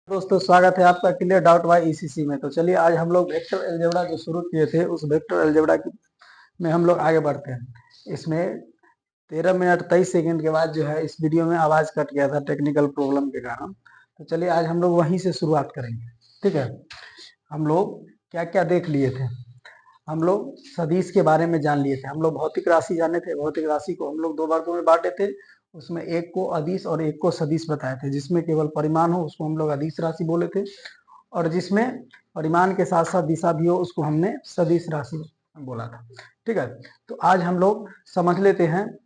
दोस्तों स्वागत है आपका क्लियर डाउट बाय ईसीसी में। तो चलिए आज हम लोग वेक्टर अलजेब्रा जो शुरू किए थे उस वेक्टर अलजेब्रा में हम लोग आगे बढ़ते हैं। इसमें 13 मिनट 23 सेकंड के बाद जो है इस वीडियो में आवाज कट गया था टेक्निकल प्रॉब्लम के कारण। तो चलिए आज हम लोग वहीं से शुरुआत करेंगे। ठीक है, हम लोग क्या क्या देख लिए थे। हम लोग सदिश के बारे में जान लिए थे। हम लोग भौतिक राशि जाने थे। भौतिक राशि को हम लोग दो वर्गों में बांटे थे। उसमें एक को अदिश और एक को सदिश बताए थे। जिसमें केवल परिमाण हो उसको हम लोग अदिश राशि बोले थे, और जिसमें परिमाण के साथ साथ दिशा भी हो उसको हमने सदिश राशि बोला था। ठीक है, तो आज हम लोग समझ लेते हैं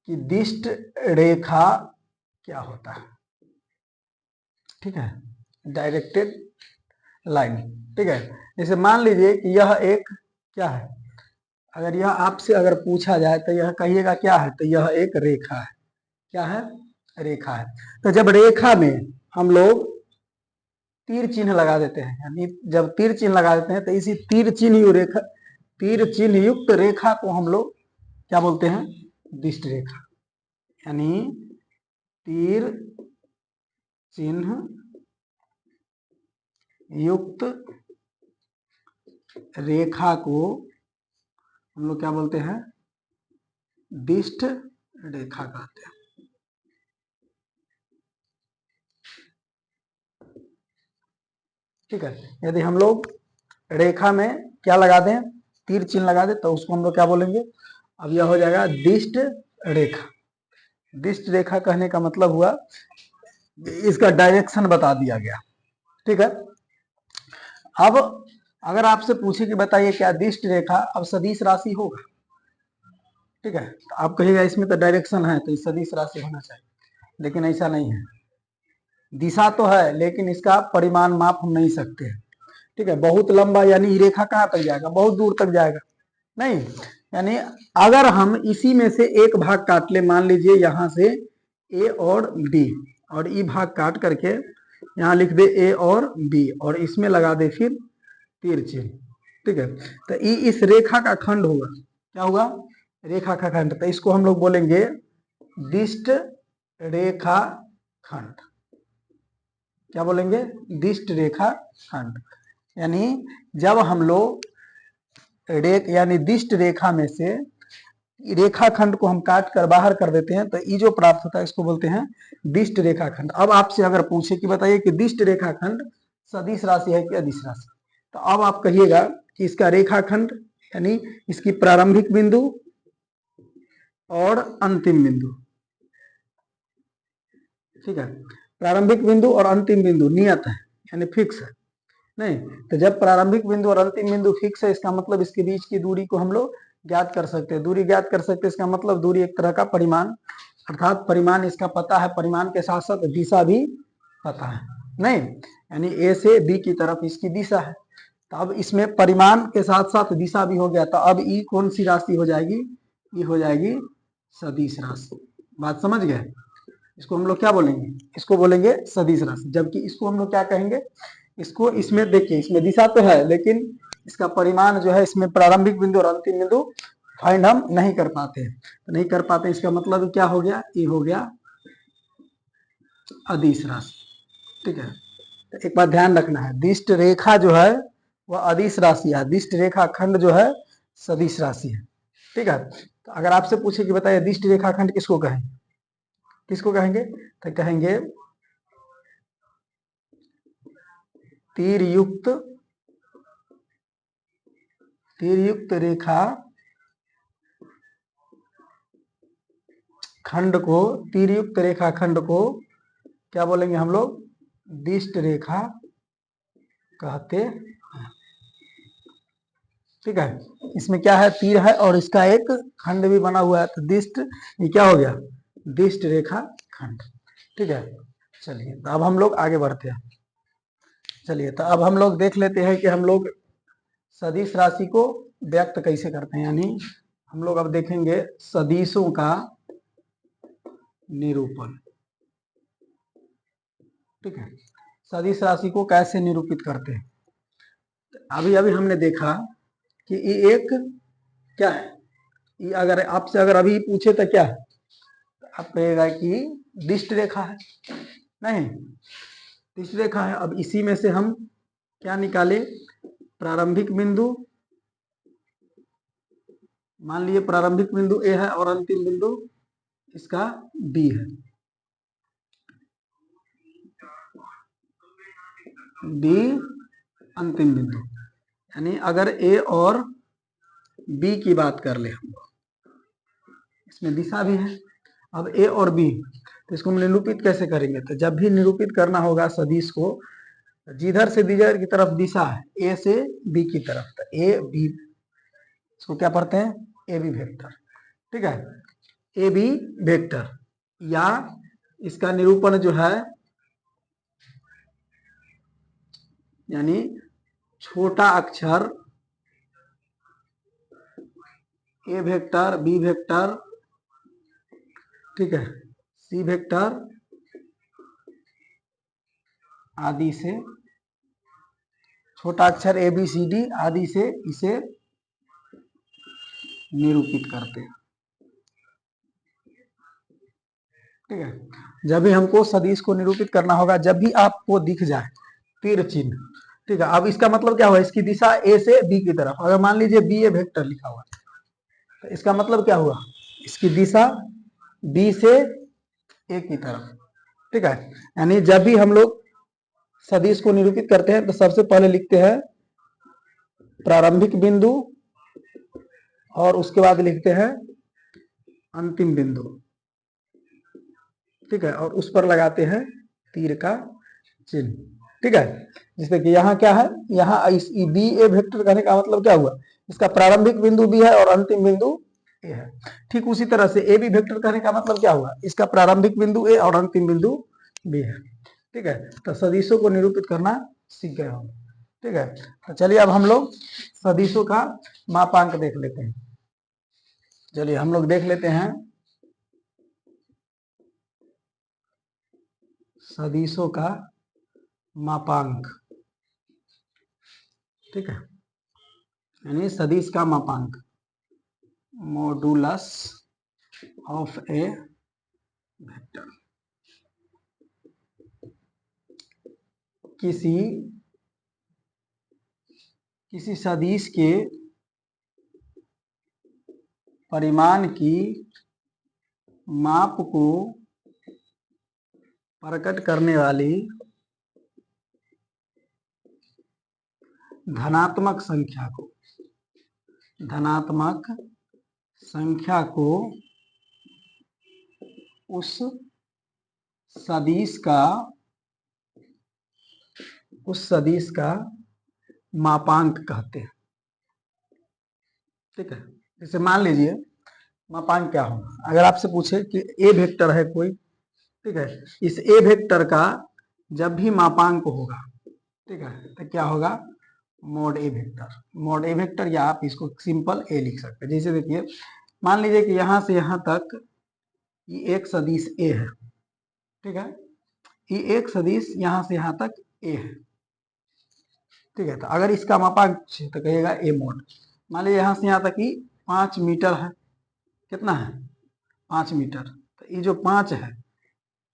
कि दिष्ट रेखा क्या होता है। ठीक है, डायरेक्टेड लाइन। ठीक है, जैसे मान लीजिए कि यह एक क्या है, अगर यह आपसे अगर पूछा जाए तो यह कहिएगा क्या है, तो यह एक रेखा है। क्या है? रेखा है। तो जब रेखा में हम लोग तीर चिन्ह लगा देते हैं, यानी जब तीर चिन्ह लगा देते हैं तो इसी तीर चिन्ह युक्त रेखा को हम लोग क्या बोलते हैं? दिष्ट रेखा। यानी तीर चिन्ह युक्त रेखा को हम लोग क्या बोलते हैं? दिष्ट रेखा कहते हैं। ठीक है, यदि हम लोग रेखा में क्या लगा दें, तीर चिन्ह लगा दें, तो उसको हम लोग क्या बोलेंगे? अब यह हो जाएगा दिष्ट रेखा। दिष्ट रेखा कहने का मतलब हुआ इसका डायरेक्शन बता दिया गया। ठीक है, अब अगर आपसे पूछे कि बताइए क्या दिष्ट रेखा अब सदिश राशि होगा? ठीक है, तो आप कहिएगा इसमें तो डायरेक्शन है तो सदिश राशि होना चाहिए, लेकिन ऐसा नहीं है। दिशा तो है लेकिन इसका परिमाण माप हम नहीं सकते हैं। ठीक है, बहुत लंबा, यानी रेखा कहाँ तक जाएगा? बहुत दूर तक जाएगा नहीं। यानी अगर हम इसी में से एक भाग काट ले, मान लीजिए यहां से ए और बी, और ई भाग काट करके यहाँ लिख दे ए और बी, और इसमें लगा दे फिर तीर चिन्ह। ठीक है, तो ई इस रेखा का खंड होगा। क्या होगा? रेखा का खंड। तो इसको हम लोग बोलेंगे दिष्ट रेखा खंड। क्या बोलेंगे? दिष्ट रेखा खंड। यानी जब हम लोग यानी दिष्ट रेखा में से रेखाखंड को हम काट कर बाहर कर देते हैं तो ये जो प्राप्त होता है इसको बोलते हैं दिष्ट रेखाखंड। अब आपसे अगर पूछे कि बताइए कि दिष्ट रेखाखंड सदिश राशि है कि अदिश राशि, तो अब आप कहिएगा कि इसका रेखाखंड यानी इसकी प्रारंभिक बिंदु और अंतिम बिंदु। ठीक है, प्रारंभिक बिंदु और अंतिम बिंदु नियत है, यानी फिक्स है। नहीं, तो जब प्रारंभिक बिंदु और अंतिम बिंदु फिक्स है इसका मतलब इसके बीच की दूरी को हम लोग ज्ञात कर सकते हैं। दूरी ज्ञात कर सकते हैं, इसका मतलब दूरी एक तरह का परिमाण, अर्थात परिमाण इसका पता है, परिमाण के साथ साथ दिशा भी पता है। नहीं, यानी ए से बी की तरफ इसकी दिशा है, तो अब इसमें परिमाण के साथ साथ दिशा भी हो गया, तो अब ई कौन सी राशि हो जाएगी? ई हो जाएगी सदिश राशि। बात समझ गए? इसको हम लोग क्या बोलेंगे? इसको बोलेंगे सदिश राशि। जबकि इसको हम लोग क्या कहेंगे? इसको, इसमें देखिए इसमें दिशा तो है लेकिन इसका परिमाण जो है इसमें प्रारंभिक बिंदु और अंतिम बिंदु फाइंड हम नहीं कर पाते हैं। तो नहीं कर पाते इसका मतलब क्या हो गया? ये हो गया अदिश राशि। ठीक है, तो एक बात ध्यान रखना है, दिष्ट रेखा जो है वह अदिश राशि है, दिष्ट रेखा खंड जो है सदिश राशि है। ठीक है, तो अगर आपसे पूछे कि बताइए दिष्ट रेखा खंड किसको कहेंगे? किसको कहेंगे? तो कहेंगे तीर युक्त रेखा खंड को, तीर युक्त रेखा खंड को क्या बोलेंगे हम लोग? दिष्ट रेखा कहते हैं। ठीक है, इसमें क्या है? तीर है और इसका एक खंड भी बना हुआ है, तो दिष्ट, ये क्या हो गया? दिष्ट रेखा खंड। ठीक है, चलिए तो अब हम लोग आगे बढ़ते हैं। चलिए तो अब हम लोग देख लेते हैं कि हम लोग सदिश राशि को व्यक्त कैसे करते हैं। यानी हम लोग अब देखेंगे सदिशों का निरूपण। ठीक है, सदिश राशि को कैसे निरूपित करते हैं? अभी अभी हमने देखा कि ये एक क्या है, ये अगर आपसे अगर अभी पूछे तो क्या है, आप कहेगा कि दिष्ट रेखा है, नहीं दिष्ट रेखा है। अब इसी में से हम क्या निकाले, प्रारंभिक बिंदु, मान लीजिए प्रारंभिक बिंदु ए है और अंतिम बिंदु इसका बी है, बी अंतिम बिंदु। यानी अगर ए और बी की बात कर ले हम, इसमें दिशा भी है। अब ए और बी, तो इसको हम निरूपित कैसे करेंगे, तो जब भी निरूपित करना होगा सदिश को, जिधर से जिधर की तरफ दिशा है, ए से बी की तरफ, तो ए बी, इसको क्या पढ़ते हैं, ए बी वेक्टर। ठीक है, ए बी वेक्टर, या इसका निरूपण जो है, यानी छोटा अक्षर ए वेक्टर, बी वेक्टर, ठीक है, सी वेक्टर आदि से, छोटा अक्षर ए बी सी डी आदि से इसे निरूपित करते हैं। ठीक है, जब भी हमको सदिश को निरूपित करना होगा, जब भी आपको दिख जाए तीर चिन्ह, ठीक है, अब इसका मतलब क्या हुआ, इसकी दिशा ए से बी की तरफ। अगर मान लीजिए बी ए वेक्टर लिखा हुआ, तो इसका मतलब क्या हुआ, इसकी दिशा बी से ए की तरफ। ठीक है, यानी जब भी हम लोग सदिश को निरूपित करते हैं, तो सबसे पहले लिखते हैं प्रारंभिक बिंदु और उसके बाद लिखते हैं अंतिम बिंदु। ठीक है, और उस पर लगाते हैं तीर का चिन्ह। ठीक है, जैसे कि यहाँ क्या है, यहाँ इस बी ए वेक्टर कहने का मतलब क्या हुआ, इसका प्रारंभिक बिंदु बी है और अंतिम बिंदु ए है। ठीक उसी तरह से ए बी वेक्टर कहने का मतलब क्या हुआ, इसका प्रारंभिक बिंदु ए और अंतिम बिंदु बी है। ठीक है, तो सदिशों को निरूपित करना सीख गए हम। ठीक है, तो चलिए अब हम लोग सदिशों का मापांक देख लेते हैं। चलिए हम लोग देख लेते हैं सदिशों का मापांक। ठीक है, यानी सदिश का मापांक, मॉडुलस ऑफ ए वेक्टर। किसी सदिश के परिमाण की माप को प्रकट करने वाली धनात्मक संख्या को उस सदिश का मापांक कहते हैं। ठीक है, जैसे मान लीजिए मापांक क्या होगा, अगर आपसे पूछे कि ए वेक्टर है कोई, ठीक है, इस ए वेक्टर का जब भी मापांक होगा, ठीक है, तो क्या होगा, मॉड ए वेक्टर। मॉड ए वेक्टर, या आप इसको सिंपल ए लिख सकते हैं। जैसे देखिए, मान लीजिए कि यहां से यहां तक ये एक सदिश ए है। ठीक है, ये एक सदिश यहां से यहां तक ए है। ठीक है, तो अगर इसका मापांक तो कहिएगा ए मॉड। मान लीजिए यहां से यहां तक ही 5 मीटर है, कितना है, 5 मीटर। तो ये जो 5 है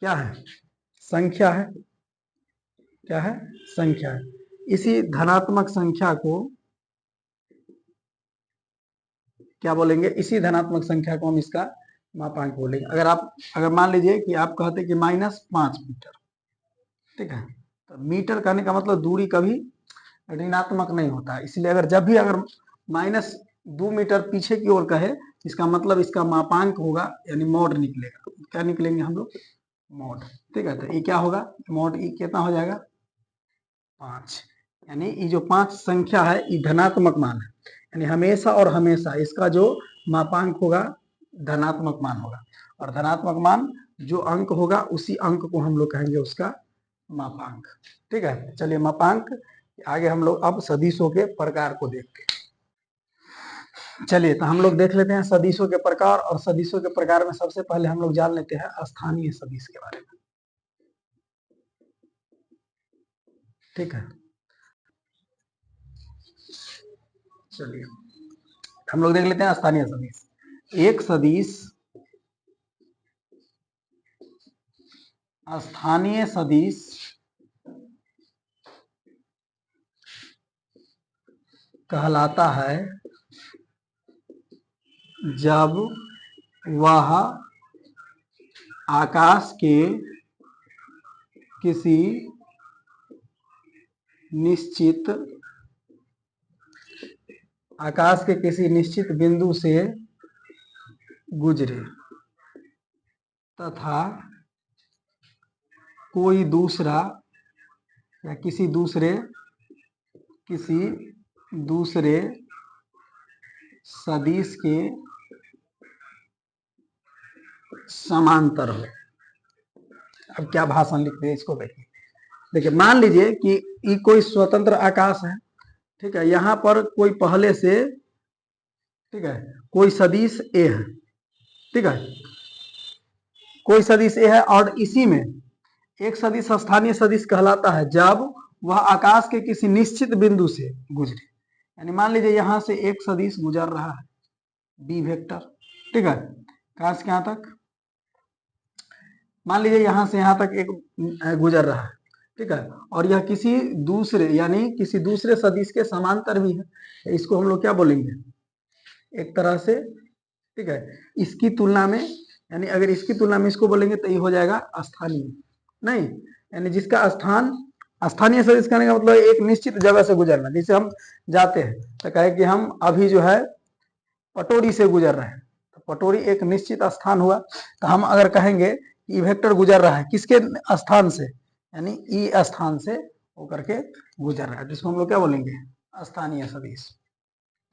क्या है, संख्या है, क्या है, संख्या है। इसी धनात्मक संख्या को क्या बोलेंगे, इसी धनात्मक संख्या को हम इसका मापांक बोलेंगे। अगर मान लीजिए कि आप कहते कि -5 मीटर, ठीक है, तो मीटर कहने का मतलब दूरी कभी ऋणात्मक नहीं होता, इसलिए अगर -2 मीटर पीछे की ओर कहे, इसका मतलब इसका मापांक होगा, यानी मॉड निकलेगा। क्या निकलेंगे हम लोग, मॉड। ठीक है, तो ये क्या होगा, मॉड ई कितना हो जाएगा, 5। यानी ये जो 5 संख्या है ये धनात्मक मान है, यानी हमेशा और हमेशा इसका जो मापांक होगा धनात्मक मान होगा, और धनात्मक मान जो अंक होगा उसी अंक को हम लोग कहेंगे उसका मापांक। ठीक है, चलिए मापांक आगे हम लोग अब सदिशों के प्रकार को देखते हैं। चलिए तो हम लोग देख लेते हैं सदिशों के प्रकार, और सदिशों के प्रकार में सबसे पहले हम लोग जान लेते हैं स्थानीय सदिश के बारे में। ठीक है, चलिए हम लोग देख लेते हैं स्थानीय सदिश। एक सदिश स्थानीय सदिश कहलाता है जब वह आकाश के किसी निश्चित बिंदु से गुजरे तथा कोई दूसरा या किसी दूसरे सदिश के समांतर हो। अब क्या भाषण लिखते हैं इसको देखिए मान लीजिए कि ये कोई स्वतंत्र आकाश है, ठीक है। यहाँ पर कोई पहले से, ठीक है, कोई सदिश ए है, ठीक है, कोई सदिश ए है और इसी में एक सदिश स्थानीय सदिश कहलाता है जब वह आकाश के किसी निश्चित बिंदु से गुजरे। यानी मान लीजिए यहां से एक सदिश गुजर रहा है बी वेक्टर, ठीक है, कहां से कहां तक, मान लीजिए यहां से यहां तक एक गुजर रहा है, ठीक है, और यह किसी दूसरे सदिश के समांतर भी है। इसको हम लोग क्या बोलेंगे, एक तरह से, ठीक है, इसकी तुलना में, यानी अगर इसकी तुलना में इसको बोलेंगे तो ये हो जाएगा स्थानीय, नहीं, यानी जिसका स्थानीय सदिश कहने का मतलब एक निश्चित जगह से गुजरना। जैसे हम जाते हैं तो कहे कि हम अभी जो है पटोरी से गुजर रहे हैं, तो पटोरी एक निश्चित स्थान हुआ, तो हम अगर कहेंगे ई वेक्टर गुजर रहा है किसके स्थान से, यानी ई स्थान से होकर के गुजर रहा है, जिसको हम लोग क्या बोलेंगे, स्थानीय सदिश,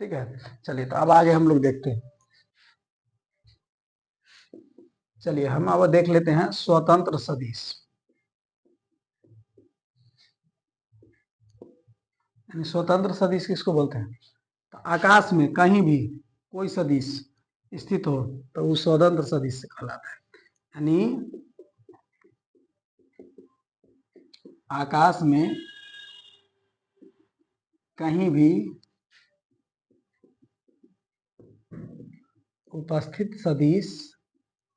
ठीक है। चलिए तो अब आगे हम लोग देखते हैं। चलिए हम अब देख लेते हैं स्वतंत्र सदिश। यानी स्वतंत्र सदिश किसको बोलते हैं, तो आकाश में कहीं भी कोई सदिश स्थित हो तो वो स्वतंत्र सदिश से कहलाता है। यानी आकाश में कहीं भी उपस्थित सदिश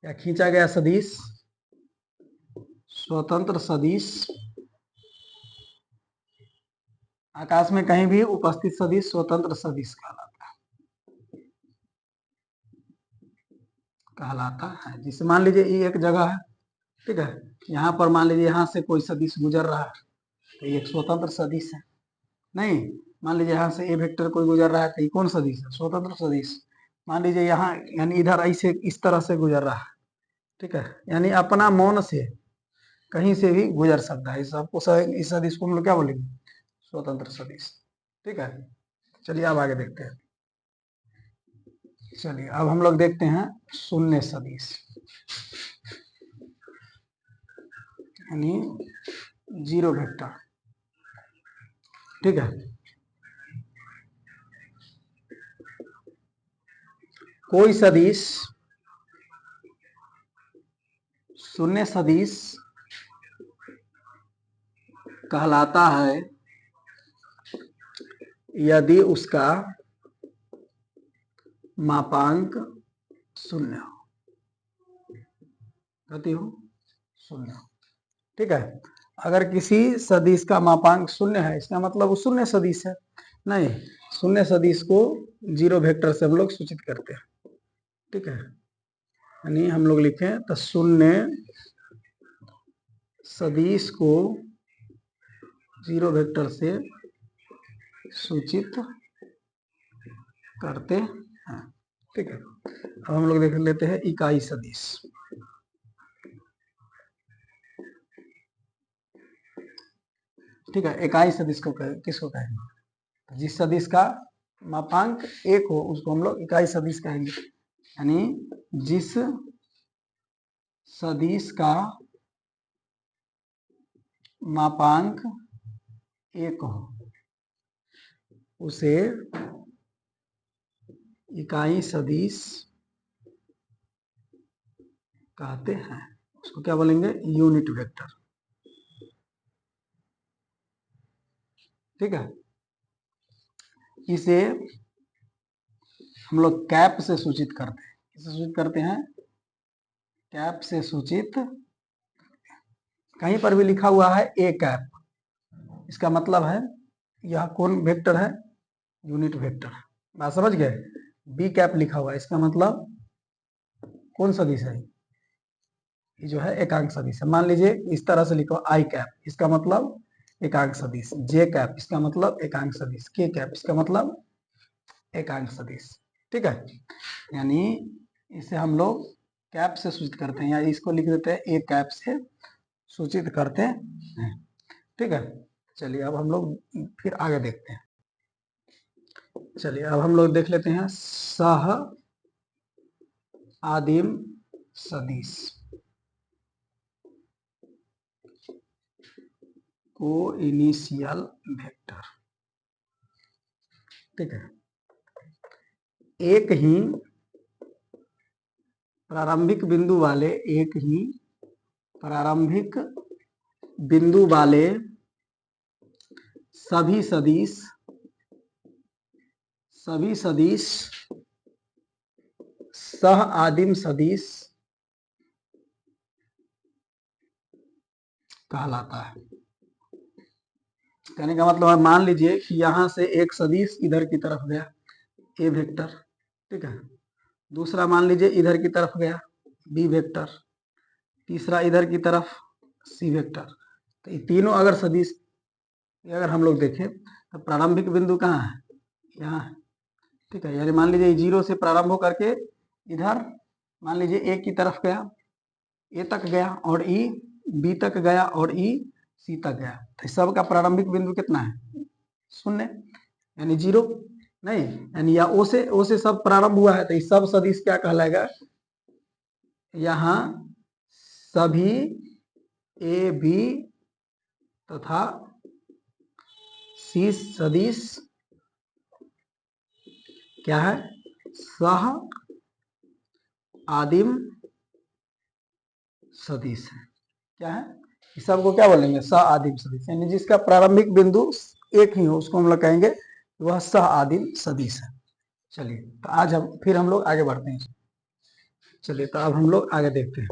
या खींचा गया सदिश स्वतंत्र सदिश, आकाश में कहीं भी उपस्थित सदिश स्वतंत्र सदिश कहलाता है। जिसे मान लीजिए ये एक जगह है, ठीक है, यहाँ पर मान लीजिए यहाँ से कोई सदिश गुजर रहा है तो ये एक स्वतंत्र सदिश है। नहीं, मान लीजिए यहाँ से ए वेक्टर कोई गुजर रहा है तो ये कौन सदिश है, स्वतंत्र सदिश। मान लीजिए यहाँ यानी इधर ऐसे इस तरह से गुजर रहा है, ठीक है, यानी अपना मौन से कहीं से भी गुजर सकता है। इस सदिश को हम लोग क्या बोलेंगे, स्वतंत्र सदिश, ठीक है। चलिए अब आगे देखते हैं। चलिए अब हम लोग देखते हैं शून्य सदिश, यानी जीरो वेक्टर, ठीक है। कोई सदिश शून्य सदिश कहलाता है यदि उसका मापांक शून्य हो, गति हो शून्य, ठीक है। अगर किसी सदिश का मापांक शून्य है इसका मतलब वो शून्य सदिश है। नहीं, शून्य सदिश को जीरो वेक्टर से हम लोग सूचित करते हैं, ठीक है। यानी हम लोग लिखें तो शून्य सदिश को जीरो वेक्टर से सूचित करते हैं, ठीक है। अब हम लोग देख लेते हैं इकाई सदिश। ठीक है, इकाई सदिश को किसको कहेंगे, जिस सदिश का मापांक एक हो उसको हम लोग इकाई सदिश कहेंगे। यानी जिस सदिश का मापांक एक हो उसे इकाई सदिश कहते हैं। उसको क्या बोलेंगे, यूनिट वेक्टर, ठीक है। इसे हम लोग कैप से सूचित करते हैं। किससे सूचित करते हैं, कैप से सूचित, कहीं पर भी लिखा हुआ है ए कैप, इसका मतलब है यह कौन वेक्टर है, यूनिट वेक्टर। बात समझ गए। बी कैप लिखा हुआ है, इसका मतलब कौन सदिश है, ये जो है एकांक सदिश है। मान लीजिए इस तरह से लिखो आई कैप, इसका मतलब एकांक सदिश। जे कैप इसका मतलब एकांक सदिश। के कैप इसका मतलब एकांक सदिश। ठीक है, यानी इसे हम लोग कैप से सूचित करते हैं, या इसको लिख देते हैं ए कैप से सूचित करते हैं। ठीक है, चलिए अब हम लोग फिर आगे देखते हैं। चलिए अब हम लोग देख लेते हैं सह आदिम सदिश को इनिशियल वेक्टर। ठीक है, एक ही प्रारंभिक बिंदु वाले, एक ही प्रारंभिक बिंदु वाले सभी सदिश सह आदिम सदिश कहलाता है। कहने का मतलब है, मान लीजिए कि यहां से एक सदिश इधर की तरफ गया ए वेक्टर, ठीक है, दूसरा मान लीजिए इधर की तरफ गया बी वेक्टर, तीसरा इधर की तरफ सी वेक्टर। तो ये तीनों अगर सदिश अगर हम लोग देखें तो प्रारंभिक बिंदु कहाँ है, यहाँ है। ठीक है, यानी मान लीजिए जीरो से प्रारंभ होकर के इधर मान लीजिए ए की तरफ गया, ए तक गया, और ई बी तक गया, और ई सी तक गया। तो सबका प्रारंभिक बिंदु कितना है, शून्य, यानी जीरो नहीं, यानी या ओ से सब प्रारंभ हुआ है, तो ये सब सदिश क्या कहलाएगा, यहाँ सभी ए बी तथा सी सदिश क्या है, सह आदिम सदिश है। क्या है, इस सबको क्या बोलेंगे, सह आदिम सदिश, यानी जिसका प्रारंभिक बिंदु एक ही हो उसको हम लोग कहेंगे वह सह आदिम सदिश है। चलिए तो आज हम लोग आगे बढ़ते हैं। चलिए तो अब हम लोग आगे देखते हैं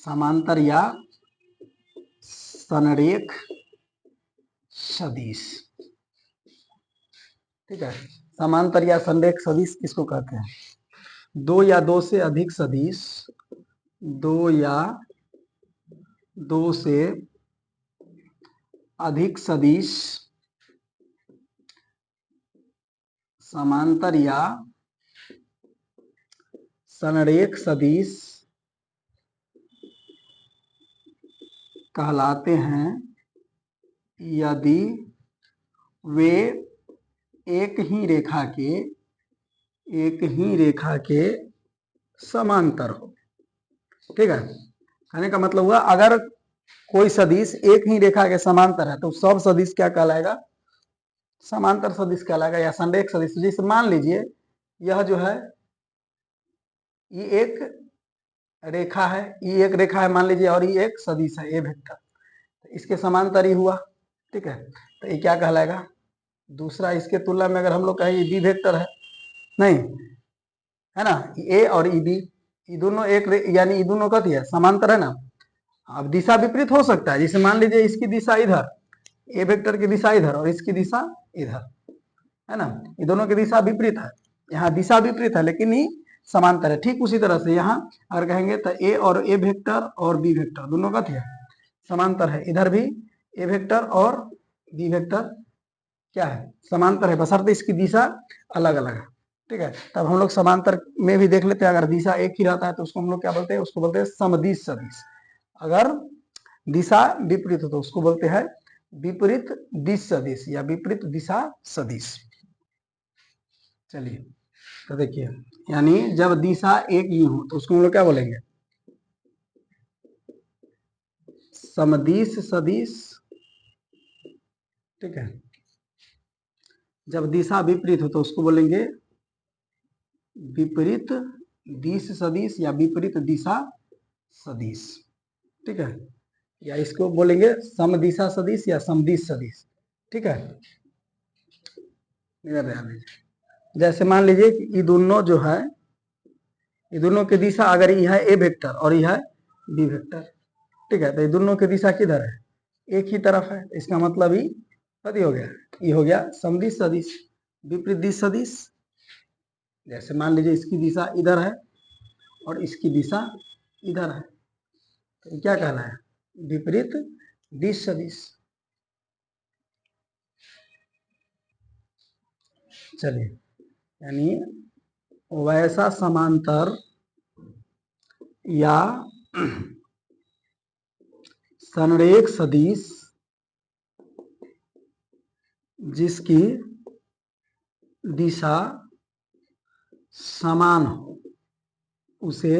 समांतर या संरेख सदिश। ठीक है, समांतर या संरेख सदिश किसको कहते हैं, दो या दो से अधिक सदिश, दो या दो से अधिक सदिश समांतर या संरेख सदिश कहलाते हैं यदि वे एक ही रेखा के समांतर हो। ठीक है, कहने का मतलब हुआ अगर कोई सदिश एक ही रेखा के समांतर है तो सब सदिश क्या कहलाएगा, समांतर सदिश कहलाएगा या संरेख सदिश। जैसे मान लीजिए यह जो है ये एक रेखा है, ये एक रेखा है मान लीजिए, और ये एक सदिश है ए वेक्टर, तो इसके समांतर ही हुआ। ठीक है, तो ये क्या कहलाएगा, दूसरा इसके तुलना में अगर हम लोग कहें ये बी वेक्टर है, नहीं है ना, ए और ई बी, ये दोनों एक यानी ये दोनों कथी है, समांतर है ना। अब दिशा विपरीत हो सकता है, जैसे मान लीजिए इसकी दिशा इधर, ए वेक्टर की दिशा इधर और इसकी दिशा इधर है ना, ये दोनों की दिशा विपरीत है, यहाँ दिशा विपरीत है लेकिन ये समांतर है। ठीक उसी तरह से यहाँ अगर कहेंगे तो ए और ए वेक्टर और बी वेक्टर दोनों का है समांतर है, इधर भी ए वेक्टर और बी वेक्टर क्या है, समांतर है, बशर्ते इसकी दिशा अलग अलग है। ठीक है, तब हम लोग समांतर में भी देख लेते हैं, अगर दिशा एक ही रहता है तो उसको हम लोग क्या बोलते हैं, उसको बोलते हैं समदिश सदिश। अगर दिशा विपरीत हो तो उसको बोलते हैं विपरीत दिश सदिश या विपरीत दिशा सदिश। चलिए तो देखिए, यानी जब दिशा एक ही हो तो उसको हम लोग क्या बोलेंगे, समदिश सदिश। ठीक है, जब दिशा विपरीत हो तो उसको बोलेंगे विपरीत दिश सदिश या विपरीत दिशा सदिश। ठीक है, या इसको बोलेंगे समदिशा सदिश या समदिश सदिश। ठीक है, इधर ध्यान दीजिए, जैसे मान लीजिए कि ये दोनों जो है, ये दोनों की दिशा अगर ये है ए वेक्टर और ये है बी वेक्टर। ठीक है, तो ये दोनों की दिशा किधर है, एक ही तरफ है, इसका मतलब ही कथी हो गया, ये हो गया समदिश सदिश, विपरीत दिश सदिश। जैसे मान लीजिए इसकी दिशा इधर है और इसकी दिशा इधर है, तो क्या कहना है, विपरीत दिश सदिश। चलिए, यानी वैसा समांतर या संरेख सदिश जिसकी दिशा समान हो उसे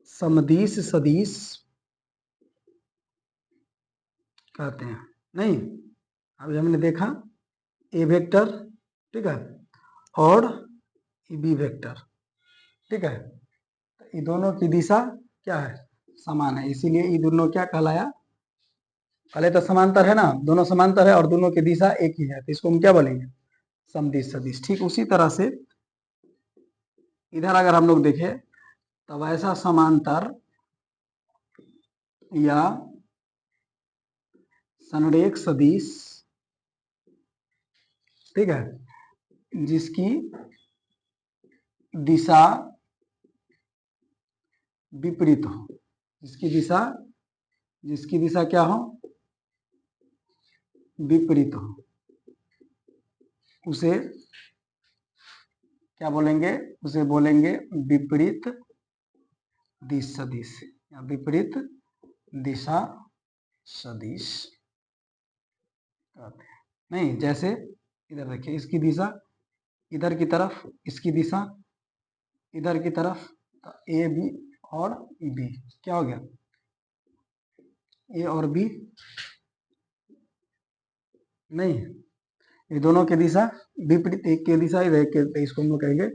समदिश सदिश कहते हैं। नहीं, अभी हमने देखा ए वेक्टर, ठीक है, और बी वेक्टर, ठीक है, तो ये दोनों की दिशा क्या है, समान है, इसीलिए ये दोनों क्या कहलाया, पहले तो समांतर है ना, दोनों समांतर है और दोनों की दिशा एक ही है, तो इसको हम क्या बोलेंगे, समदिश सदिश। ठीक उसी तरह से इधर अगर हम लोग देखें तो ऐसा समांतर या संरेख सदिश, ठीक है, जिसकी दिशा विपरीत हो, जिसकी दिशा क्या हो, विपरीत हो, उसे क्या बोलेंगे, उसे बोलेंगे विपरीत दिश सदिश या विपरीत दिशा सदिश कहते हैं। नहीं, जैसे इधर देखिए, इसकी दिशा इधर की तरफ, इसकी दिशा इधर की तरफ, तो ए बी और बी क्या हो गया, ए और बी, नहीं, ये दोनों की दिशा विपरीत, एक की दिशा इधर, एक के, इसको हम लोग कहेंगे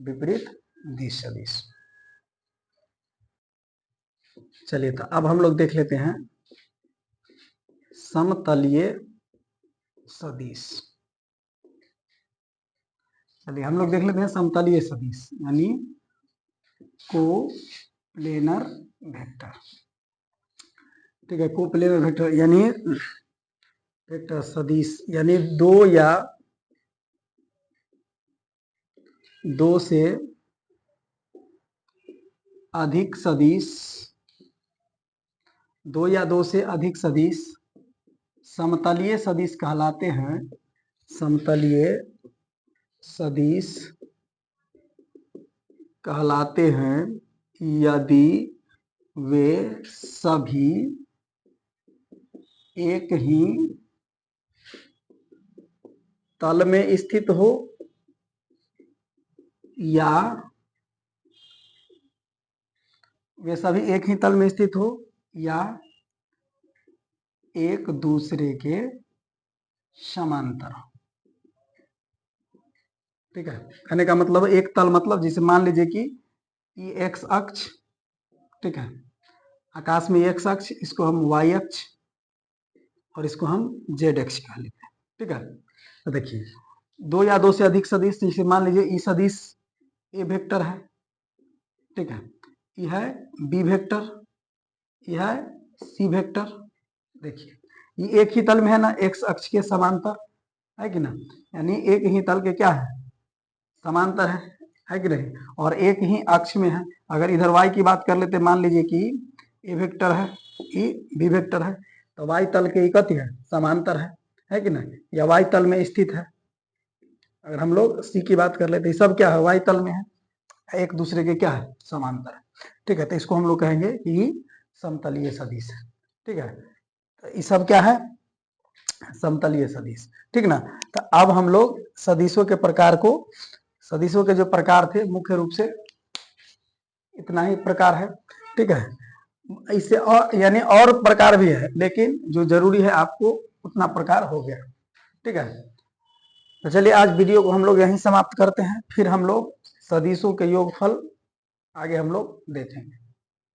विपरीत दिश सदिश। चलिए, तो अब हम लोग देख लेते हैं समतलीय सदिश। चलिए, हम लोग देख लेते हैं समतलीय सदिश, यानी कोप्लेनर वेक्टर। ठीक है, कोप्लेनर वेक्टर यानी वेक्टर सदिश, यानी दो से अधिक सदिश, दो या दो से अधिक सदिश समतलीय सदिश कहलाते हैं। समतलीय सदिश कहलाते हैं यदि वे सभी एक ही तल में स्थित हो या वे सभी एक ही तल में स्थित हो या एक दूसरे के समांतर। ठीक है, कहने का मतलब एक तल मतलब जैसे मान लीजिए कि ये एक्स अक्ष, ठीक है, आकाश में एक्स अक्ष, इसको हम वाई अक्ष और इसको हम जेड अक्ष कह लेते हैं। ठीक है, तो देखिए, दो या दो से अधिक सदिश, जैसे मान लीजिए ई सदिश ए वेक्टर है, ठीक है, यह है बी वेक्टर, यह है सी वेक्टर। देखिए, ये एक ही तल में है ना, एक्स अक्ष के समांतर है कि ना, यानी एक ही तल के क्या है, समांतर है कि नहीं, और एक ही अक्ष में है। अगर इधर y की बात कर लेते, मान लीजिए कि ए वेक्टर है, ई बी वेक्टर है, तो y तल के कथी है, समांतर है कि नहीं, या y तल में स्थित है। अगर हम लोग सी की बात कर लेते, सब क्या है, y तल में है, एक दूसरे के क्या है, समांतर है। ठीक है, तो इसको हम लोग कहेंगे कि समतलीय सदिश है। ठीक है, तो ये सब क्या है, समतलीय सदिश। ठीक ना, तो अब हम लोग सदिशों के प्रकार को, सदिशों के जो प्रकार थे मुख्य रूप से इतना ही प्रकार है। ठीक है, इससे और यानी और प्रकार भी है, लेकिन जो जरूरी है आपको उतना प्रकार हो गया। ठीक है, तो चलिए आज वीडियो को हम लोग यहीं समाप्त करते हैं, फिर हम लोग सदिशों के योगफल आगे हम लोग देखेंगे।